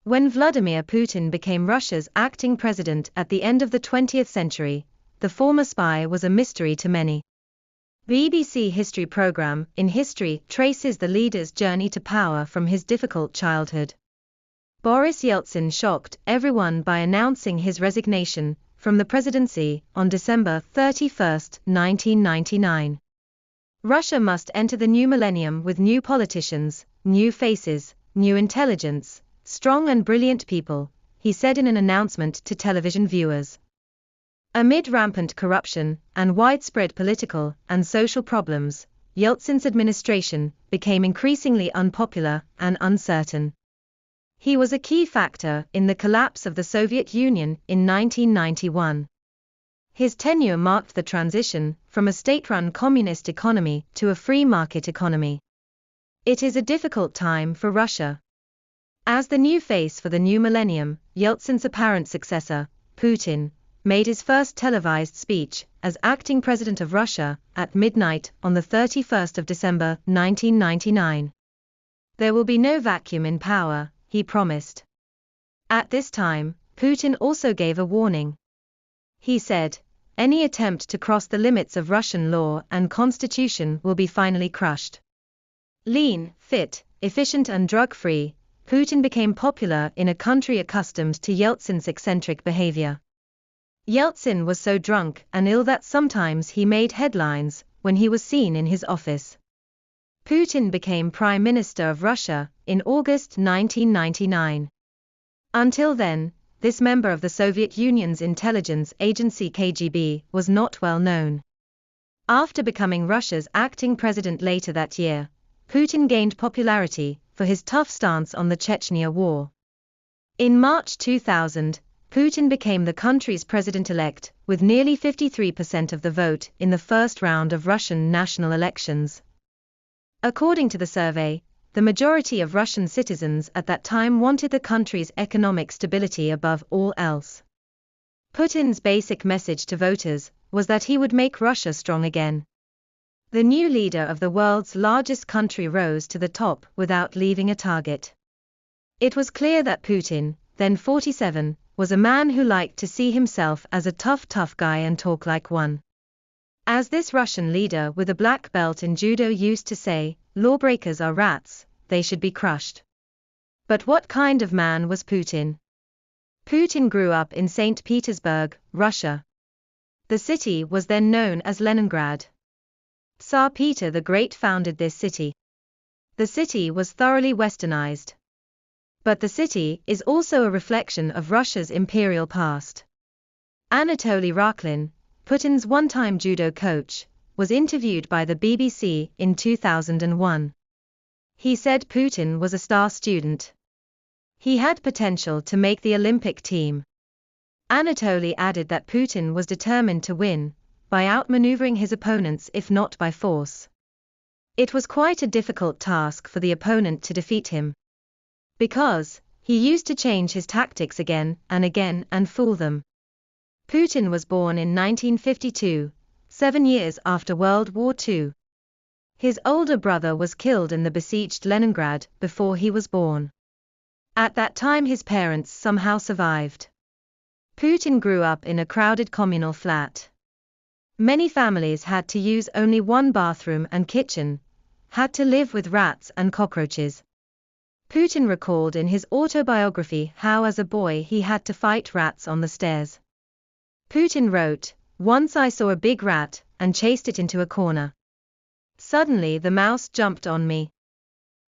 When Vladimir Putin became Russia's acting president at the end of the 20th century, the former spy was a mystery to many. BBC history program In History traces the leader's journey to power from his difficult childhood. Boris Yeltsin shocked everyone by announcing his resignation from the presidency on December 31, 1999. Russia must enter the new millennium with new politicians, new faces, new intelligence, strong and brilliant people, he said in an announcement to television viewers. Amid rampant corruption and widespread political and social problems, Yeltsin's administration became increasingly unpopular and uncertain. He was a key factor in the collapse of the Soviet Union in 1991. His tenure marked the transition from a state-run communist economy to a free market economy. It is a difficult time for Russia. As the new face for the new millennium, Yeltsin's apparent successor, Putin, made his first televised speech as acting president of Russia at midnight on the 31st of December 1999. There will be no vacuum in power, he promised. At this time, Putin also gave a warning. He said, any attempt to cross the limits of Russian law and constitution will be finally crushed. Lean, fit, efficient and drug-free, Putin became popular in a country accustomed to Yeltsin's eccentric behavior. Yeltsin was so drunk and ill that sometimes he made headlines when he was seen in his office. Putin became Prime Minister of Russia in August 1999. Until then, this member of the Soviet Union's intelligence agency KGB was not well known. After becoming Russia's acting president later that year, Putin gained popularity for his tough stance on the Chechnya War. In March 2000, Putin became the country's president-elect, with nearly 53% of the vote in the first round of Russian national elections. According to the survey, the majority of Russian citizens at that time wanted the country's economic stability above all else. Putin's basic message to voters was that he would make Russia strong again. The new leader of the world's largest country rose to the top without leaving a target. It was clear that Putin, then 47, was a man who liked to see himself as a tough guy and talk like one. As this Russian leader with a black belt in judo used to say, lawbreakers are rats, they should be crushed. But what kind of man was Putin? Putin grew up in St. Petersburg, Russia. The city was then known as Leningrad. Tsar Peter the Great founded this city. The city was thoroughly westernized. But the city is also a reflection of Russia's imperial past. Anatoly Raklin, Putin's one-time judo coach, was interviewed by the BBC in 2001. He said Putin was a star student. He had potential to make the Olympic team. Anatoly added that Putin was determined to win, by outmaneuvering his opponents if not by force. It was quite a difficult task for the opponent to defeat him. Because he used to change his tactics again and fool them. Putin was born in 1952, 7 years after World War II. His older brother was killed in the besieged Leningrad before he was born. At that time his parents somehow survived. Putin grew up in a crowded communal flat. Many families had to use only one bathroom and kitchen, had to live with rats and cockroaches. Putin recalled in his autobiography how as a boy he had to fight rats on the stairs. Putin wrote, once I saw a big rat and chased it into a corner. Suddenly the mouse jumped on me.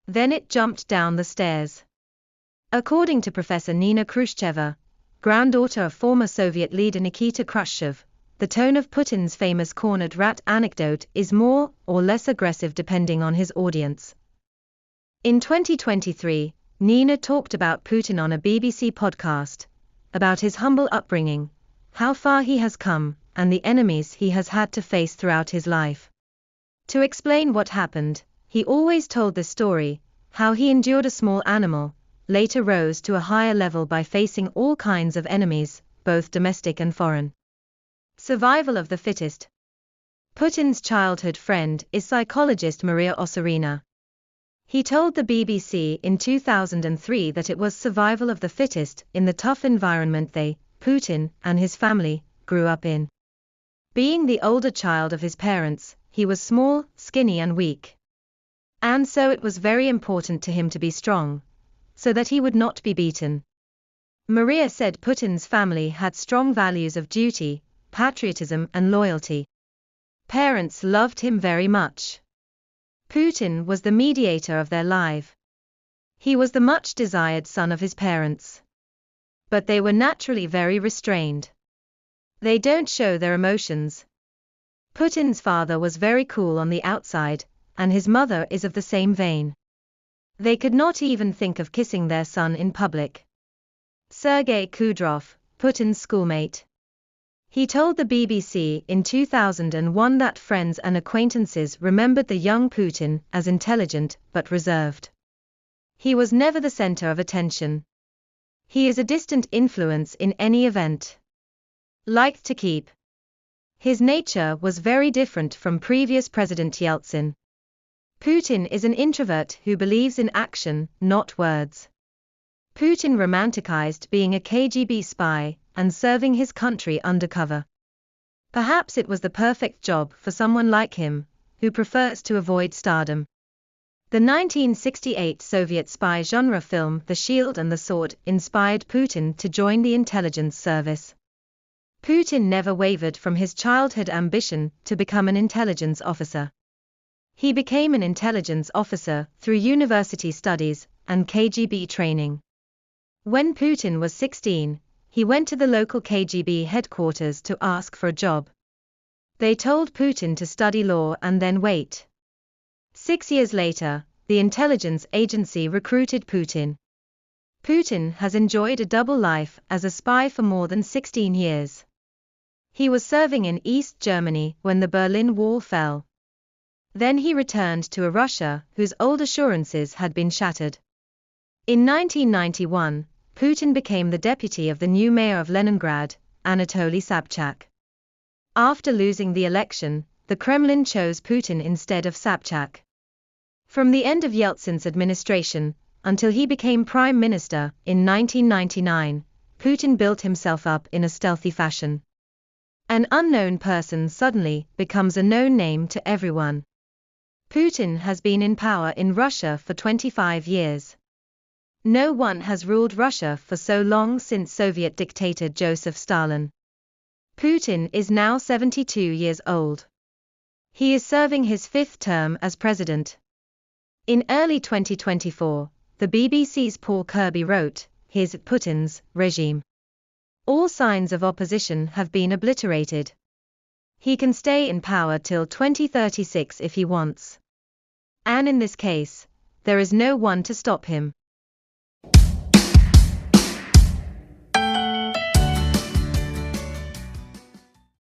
Then it jumped down the stairs. According to Professor Nina Khrushcheva, granddaughter of former Soviet leader Nikita Khrushchev, the tone of Putin's famous cornered rat anecdote is more or less aggressive depending on his audience. In 2023, Nina talked about Putin on a BBC podcast, about his humble upbringing, how far he has come, and the enemies he has had to face throughout his life. To explain what happened, he always told this story, how he endured a small animal, later rose to a higher level by facing all kinds of enemies, both domestic and foreign. Survival of the fittest. Putin's childhood friend is psychologist Maria Ossarina. He told the BBC in 2003 that it was survival of the fittest in the tough environment they, Putin, and his family, grew up in. Being the older child of his parents, he was small, skinny and weak. And so it was very important to him to be strong, so that he would not be beaten. Maria said Putin's family had strong values of duty, patriotism and loyalty. Parents loved him very much. Putin was the mediator of their life. He was the much desired son of his parents. But they were naturally very restrained. They don't show their emotions. Putin's father was very cool on the outside, and his mother is of the same vein. They could not even think of kissing their son in public. Sergei Kudrov, Putin's schoolmate. He told the BBC in 2001 that friends and acquaintances remembered the young Putin as intelligent but reserved. He was never the center of attention. He is a distant influence in any event. Liked to keep. His nature was very different from previous President Yeltsin. Putin is an introvert who believes in action, not words. Putin romanticized being a KGB spy and serving his country undercover. Perhaps it was the perfect job for someone like him, who prefers to avoid stardom. The 1968 Soviet spy genre film The Shield and the Sword inspired Putin to join the intelligence service. Putin never wavered from his childhood ambition to become an intelligence officer. He became an intelligence officer through university studies and KGB training. When Putin was 16, he went to the local KGB headquarters to ask for a job. They told Putin to study law and then wait. 6 years later, the intelligence agency recruited Putin. Putin has enjoyed a double life as a spy for more than 16 years. He was serving in East Germany when the Berlin Wall fell. Then he returned to a Russia whose old assurances had been shattered. In 1991, Putin became the deputy of the new mayor of Leningrad, Anatoly Sobchak. After losing the election, the Kremlin chose Putin instead of Sobchak. From the end of Yeltsin's administration, until he became prime minister in 1999, Putin built himself up in a stealthy fashion. An unknown person suddenly becomes a known name to everyone. Putin has been in power in Russia for 25 years. No one has ruled Russia for so long since Soviet dictator Joseph Stalin. Putin is now 72 years old. He is serving his 5th term as president. In early 2024, the BBC's Paul Kirby wrote, "Here's Putin's regime. All signs of opposition have been obliterated. He can stay in power till 2036 if he wants. And in this case, there is no one to stop him."